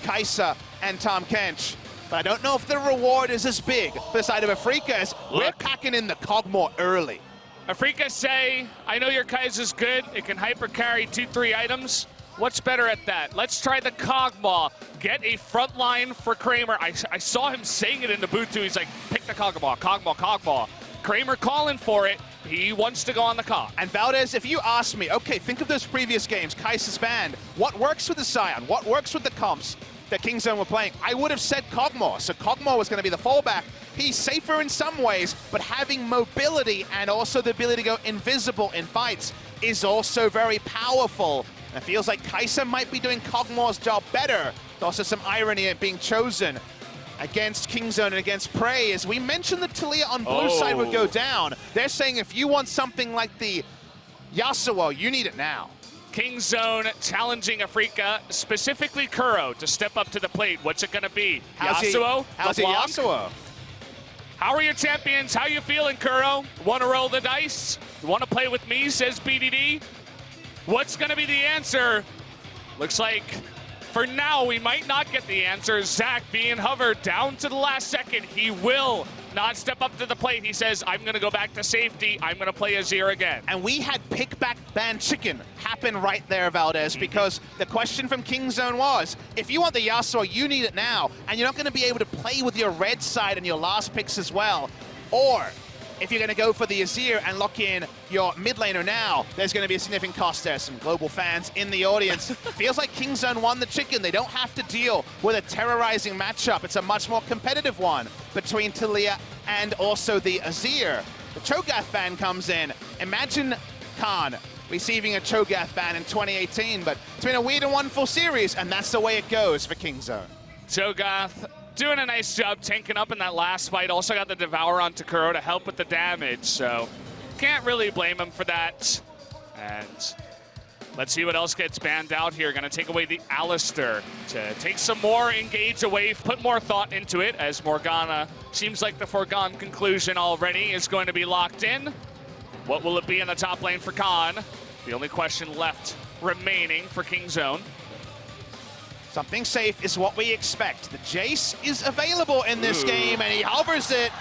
Kai'Sa and Tahm Kench. But I don't know if the reward is as big for the side of Afreeca as we're packing in the Kog'Maw early. Afreeca say, I know your Kai'Sa's good. It can hyper carry 2-3 items. What's better at that? Let's try the Kog'Maw. Get a front line for Kramer. I saw him saying it in the booth too. He's like, pick the Kog'Maw, Kog'Maw, Kog'Maw. Kramer calling for it. He wants to go on the Kog. And Valdez, if you ask me, okay, think of those previous games, Kai'Sa's banned. What works with the Sion? What works with the comps that Kingzone were playing? I would have said Kog'Maw. So Kog'Maw was going to be the fallback. He's safer in some ways, but having mobility and also the ability to go invisible in fights is also very powerful. And it feels like Kai'Sa might be doing Kog'Maw's job better. There's also some irony at being chosen against Kingzone and against Prey. As we mentioned, the Taliyah on blue side would go down. They're saying if you want something like the Yasuo, you need it now. Kingzone challenging Afreeca, specifically Kuro, to step up to the plate. What's it going to be? Yasuo? How's it Yasuo? How are your champions? How you feeling, Kuro? Want to roll the dice? Want to play with me, says BDD. What's going to be the answer? Looks like for now we might not get the answer. Zach being hovered down to the last second. He will not step up to the plate. He says, I'm going to go back to safety. I'm going to play Azir again. And we had pick back ban chicken happen right there, Valdez, because the question from Kingzone was, if you want the Yasuo, you need it now, and you're not going to be able to play with your red side and your last picks as well. Or if you're going to go for the Azir and lock in your mid laner now, there's going to be a significant cost there. Some global fans in the audience. Feels like Kingzone won the chicken. They don't have to deal with a terrorizing matchup. It's a much more competitive one between Taliyah and also the Azir. The Cho'Gath ban comes in. Imagine Khan receiving a Cho'Gath ban in 2018, but it's been a weird and wonderful series, and that's the way it goes for Kingzone. Cho'Gath doing a nice job tanking up in that last fight. Also got the Devour on Takuro to help with the damage, so can't really blame him for that. And let's see what else gets banned out here. Gonna take away the Alistar to take some more engage away, put more thought into it, as Morgana seems like the foregone conclusion already is going to be locked in. What will it be in the top lane for Khan? The only question left remaining for Kingzone. Something safe is what we expect. The Jace is available in this game, and he hovers it.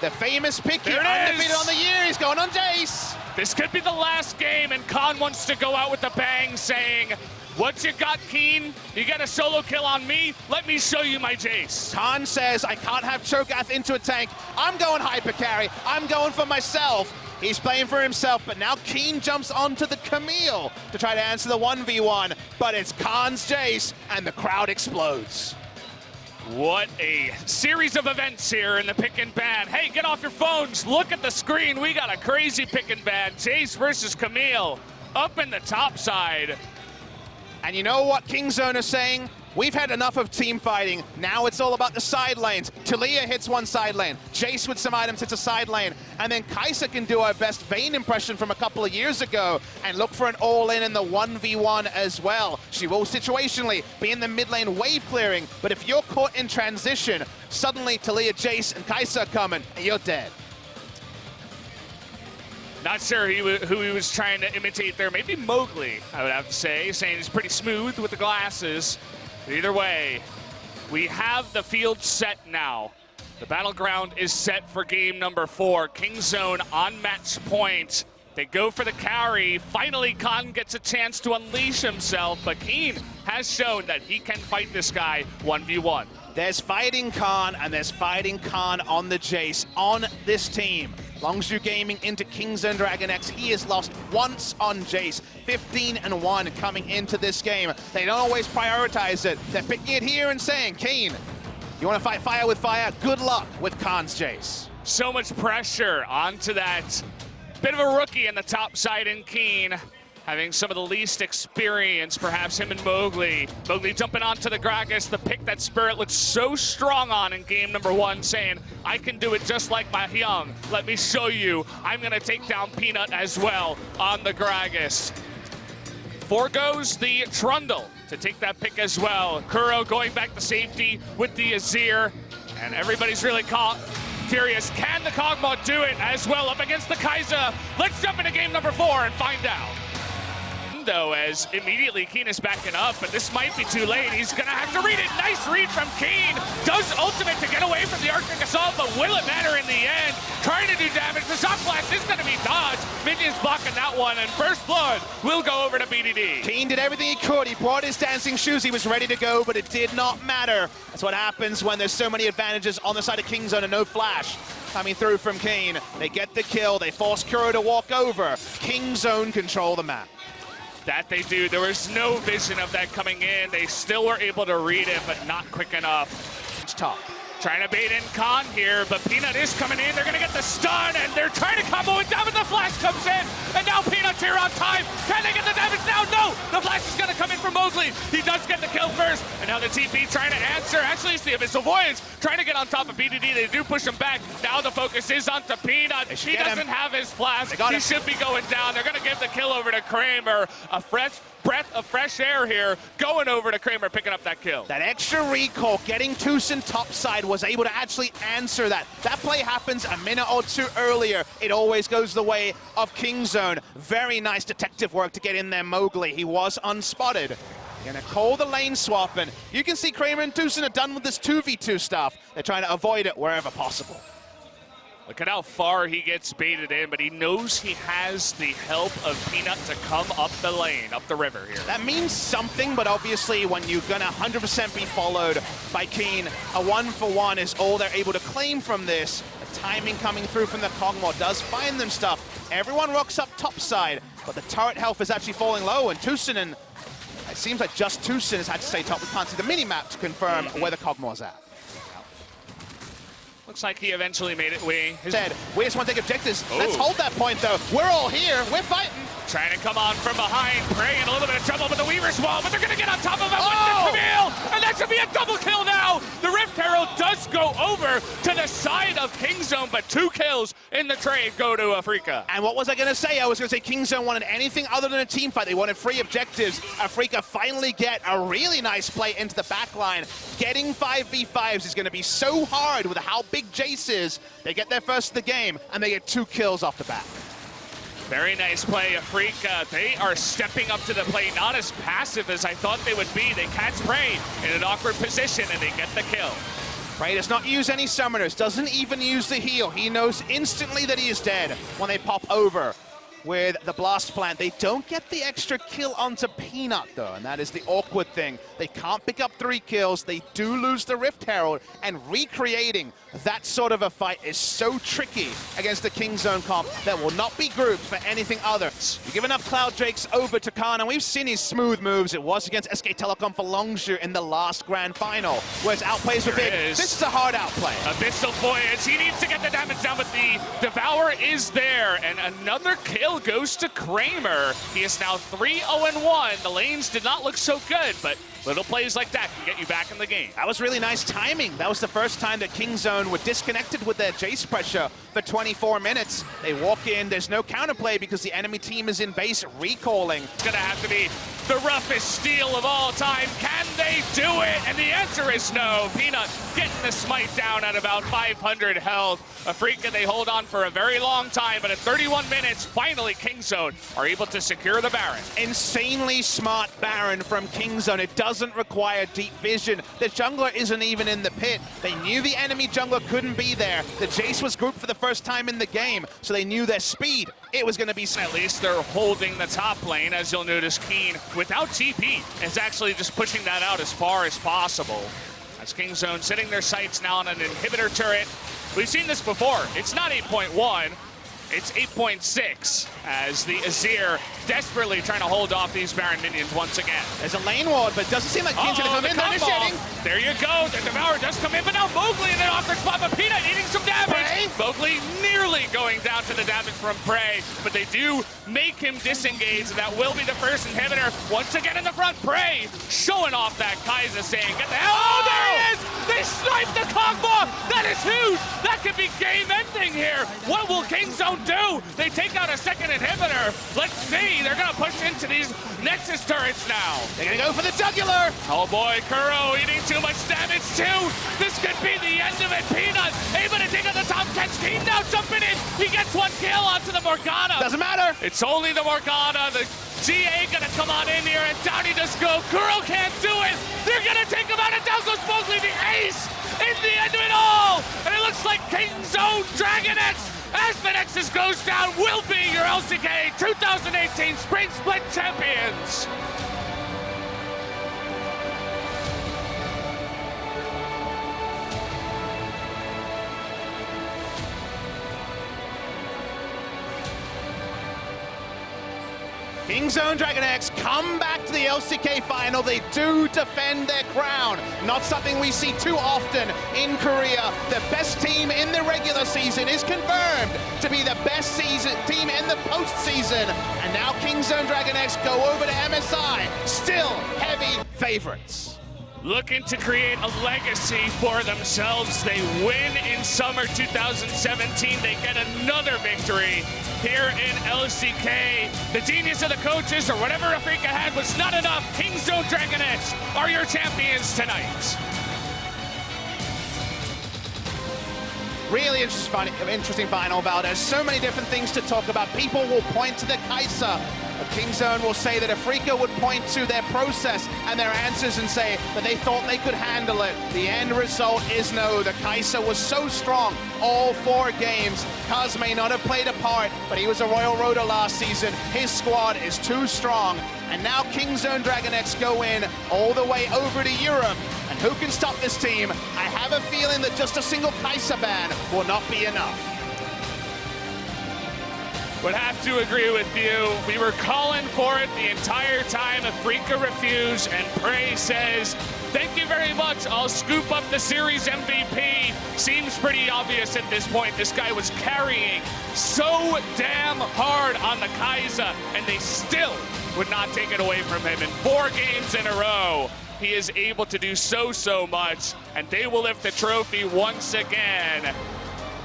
The famous picky, undefeated on the year. He's going on Jace. This could be the last game, and Khan wants to go out with a bang, saying, what you got, Keen? You got a solo kill on me? Let me show you my Jace. Khan says, I can't have Cho'Gath into a tank. I'm going hyper carry. I'm going for myself. He's playing for himself, but now Keen jumps onto the Camille to try to answer the 1v1, but it's Khan's Jace, and the crowd explodes. What a series of events here in the pick and ban. Hey, get off your phones. Look at the screen. We got a crazy pick and ban. Jace versus Camille up in the top side. And you know what Kingzone is saying? We've had enough of team fighting. Now it's all about the side lanes. Taliyah hits one side lane. Jace with some items hits a side lane. And then Kai'Sa can do our best Vayne impression from a couple of years ago and look for an all-in in the 1v1 as well. She will situationally be in the mid lane wave clearing, but if you're caught in transition, suddenly Taliyah, Jace, and Kai'Sa are coming, and you're dead. Not sure who he was trying to imitate there. Maybe Mowgli, I would have to say, saying he's pretty smooth with the glasses. But either way, we have the field set now. The battleground is set for game number 4. Kingzone on match point. They go for the carry. Finally, Khan gets a chance to unleash himself, but Keen has shown that he can fight this guy 1v1. There's fighting Khan, and there's fighting Khan on the Jace on this team. Longzhu Gaming into Kingzone Dragon X. He has lost once on Jace. 15-1 coming into this game. They don't always prioritize it. They're picking it here and saying, Keen, you want to fight fire with fire? Good luck with Khan's Jace. So much pressure onto that bit of a rookie in the top side in Keen. Having some of the least experience, perhaps him and Mowgli. Mowgli jumping onto the Gragas, the pick that Spirit looked so strong on in game number 1, saying, I can do it just like my Hyung. Let me show you. I'm gonna take down Peanut as well on the Gragas. Forgoes the Trundle to take that pick as well. Kuro going back to safety with the Azir, and everybody's really curious, can the Kog'Maw do it as well up against the Kai'Sa? Let's jump into game number 4 and find out. though, as immediately Keen is backing up, but this might be too late. He's gonna have to read it. Nice read from Keen. Does ultimate to get away from the Arctic Assault, but will it matter in the end? Trying to do damage. The Shock Blast is gonna be dodged. Minions blocking that one, and First Blood will go over to BDD. Keen did everything he could. He brought his dancing shoes. He was ready to go, but it did not matter. That's what happens when there's so many advantages on the side of Kingzone and no flash coming through from Keen. They get the kill. They force Kuro to walk over. Kingzone control the map. That they do. There was no vision of that coming in. They still were able to read it, but not quick enough. It's top. Trying to bait in Khan here, but Peanut is coming in. They're going to get the stun, and they're trying to combo it down, but the flash comes in. And now Peanut's here on time. Can they get the damage now? No! The flash is going to come in from Mowgli. He does get the kill first, and now the TP trying to answer. Actually, it's the Abyssal Voyage trying to get on top of BDD. They do push him back. Now the focus is onto Peanut. He doesn't have his flash. He should be going down. They're going to give the kill over to Kramer. A fresh breath of fresh air here, going over to Kramer, picking up that kill. That extra recall, getting Tucson topside, was able to actually answer that. That play happens a minute or two earlier. It always goes the way of Kingzone. Very nice detective work to get in there, Mowgli. He was unspotted. Gonna call the lane swap, and you can see Kramer and Tucson are done with this 2v2 stuff. They're trying to avoid it wherever possible. Look at how far he gets baited in, but he knows he has the help of Peanut to come up the lane, up the river here. That means something, but obviously when you're gonna 100% be followed by Keen, a 1-for-1 is all they're able to claim from this. The timing coming through from the Kog'Maw does find them stuff. Everyone rocks up topside, but the turret health is actually falling low, and Tucson, and it seems like just Tucson has had to stay top. We can't see the mini-map to confirm where the Kog'Maw's at. Looks like he eventually made it. We just want to take objectives. Let's hold that point, though. We're all here. We're fighting. Trying to come on from behind. Prey in a little bit of trouble with the Weaver's Wall, but they're going to get on top of him with the Camille. And that should be a double kill now. The Rift Herald does go over to the side of Kingzone, but 2 kills in the trade go to Afrika. And what was I going to say? I was going to say Kingzone wanted anything other than a team fight. They wanted free objectives. Afrika finally get a really nice play into the back line. Getting 5v5s is going to be so hard with how big Jace is. They get their first of the game, and they get 2 kills off the bat. Very nice play, Afrika. They are stepping up to the plate, not as passive as I thought they would be. They catch Prey in an awkward position, and they get the kill. Prey does not use any summoners, doesn't even use the heal. He knows instantly that he is dead when they pop over with the blast plant. They don't get the extra kill onto Peanut, though, and that is the awkward thing. They can't pick up 3 kills. They do lose the Rift Herald, and recreating that sort of a fight is so tricky against the Kingzone comp that will not be grouped for anything other. You give enough Cloud Drakes over to Khan, and we've seen his smooth moves. It was against SK Telecom for Longzhu in the last grand final, where his outplays were big. This is a hard outplay. Abyssal Voyage, he needs to get the damage down, but the Devour is there, and another kill goes to Kramer. He is now 3-0-1. The lanes did not look so good, but little plays like that can get you back in the game. That was really nice timing. That was the first time that Kingzone were disconnected with their Jace pressure for 24 minutes. They walk in, there's no counterplay because the enemy team is in base recalling. It's gonna have to be the roughest steal of all time. Can they do it? And the answer is no. Peanut getting the smite down at about 500 health. Afrika, they hold on for a very long time, but at 31 minutes, finally Kingzone are able to secure the Baron. Insanely smart Baron from Kingzone. It doesn't require deep vision. The jungler isn't even in the pit. They knew the enemy jungler couldn't be there. The Jace was grouped for the first time in the game, so they knew their speed. It was going to be... At least they're holding the top lane, as you'll notice Keen, without TP, is actually just pushing that out as far as possible. As Kingzone setting their sights now on an inhibitor turret. We've seen this before. It's not 8.1. It's 8.6 as the Azir desperately trying to hold off these Baron minions once again. There's a lane ward, but it doesn't seem like Keen's going to come in. They're initiating. There you go. The Devourer does come in, but now Mowgli in an awkward spot, but Peanut eating some damage. Mowgli nearly going down to the damage from Prey, but they do make him disengage, and that will be the first inhibitor. Once again in the front, Prey showing off that Kaiser saying, get the hell. Oh, there he is! They sniped the Kog'Maw! That is huge! That could be game-ending here. What will Kingzone do? They take out a second inhibitor. Let's see. They're going to push into these Nexus turrets now. They're going to go for the jugular. Oh boy, Kuro eating too much damage too. This could be the end of it. Peanut able to take out the top catch. Team now jumping second. He gets one kill onto the Morgana. Doesn't matter. It's only the Morgana. The GA gonna come on in here, and down he just go. Kuro can't do it. They're gonna take him out, and down goes Mowgli, the ace in the end of it all. And it looks like Kingzone Dragon X, as the Nexus goes down, will be your LCK 2018 Spring Split champions. Kingzone Dragon X come back to the LCK final. They do defend their crown. Not something we see too often in Korea. The best team in the regular season is confirmed to be the best team in the postseason. And now Kingzone Dragon X go over to MSI. Still heavy favorites. Looking to create a legacy for themselves. They win in summer 2017. They get another victory here in LCK. The genius of the coaches, or whatever Afrika had, was not enough. Kingzone Dragon X are your champions tonight. Really interesting final, Valdez. So many different things to talk about. People will point to the Kai'Sa. Kingzone will say that Afrika would point to their process and their answers and say that they thought they could handle it. The end result is no. The Kai'Sa was so strong all 4 games. Kaz may not have played a part, but he was a Royal Roader last season. His squad is too strong. And now Kingzone Dragon X go in all the way over to Europe. And who can stop this team? I have a feeling that just a single Kai'Sa ban will not be enough. Would have to agree with you. We were calling for it the entire time. Afrika refused, and Prey says, thank you very much. I'll scoop up the series MVP. Seems pretty obvious at this point. This guy was carrying so damn hard on the Kai'Sa, and they still would not take it away from him. In 4 games in a row, he is able to do so much, and they will lift the trophy once again.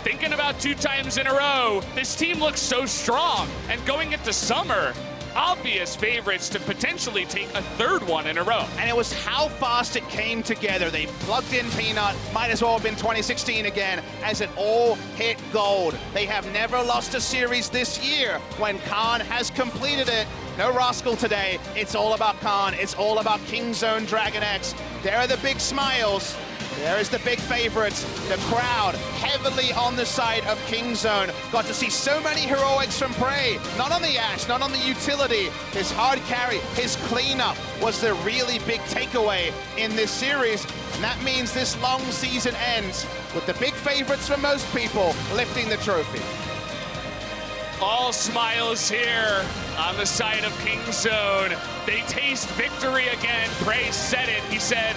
Thinking about 2 times in a row, this team looks so strong, and going into summer, obvious favorites to potentially take a 3rd one in a row. And it was how fast it came together. They plugged in Peanut, might as well have been 2016 again, as it all hit gold. They have never lost a series this year when Khan has completed it. No Rascal today. It's all about Khan. It's all about Kingzone Dragon X. There are the big smiles. There is the big favorites. The crowd heavily on the side of Kingzone. Got to see so many heroics from Prey. Not on the Ashe, not on the utility. His hard carry, his cleanup was the really big takeaway in this series. And that means this long season ends with the big favorites for most people lifting the trophy. All smiles here on the side of Kingzone. They taste victory again. Prey said it. He said,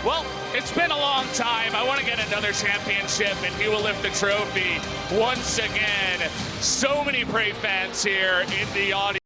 well, it's been a long time. I want to get another championship, and he will lift the trophy once again. So many Prey fans here in the audience.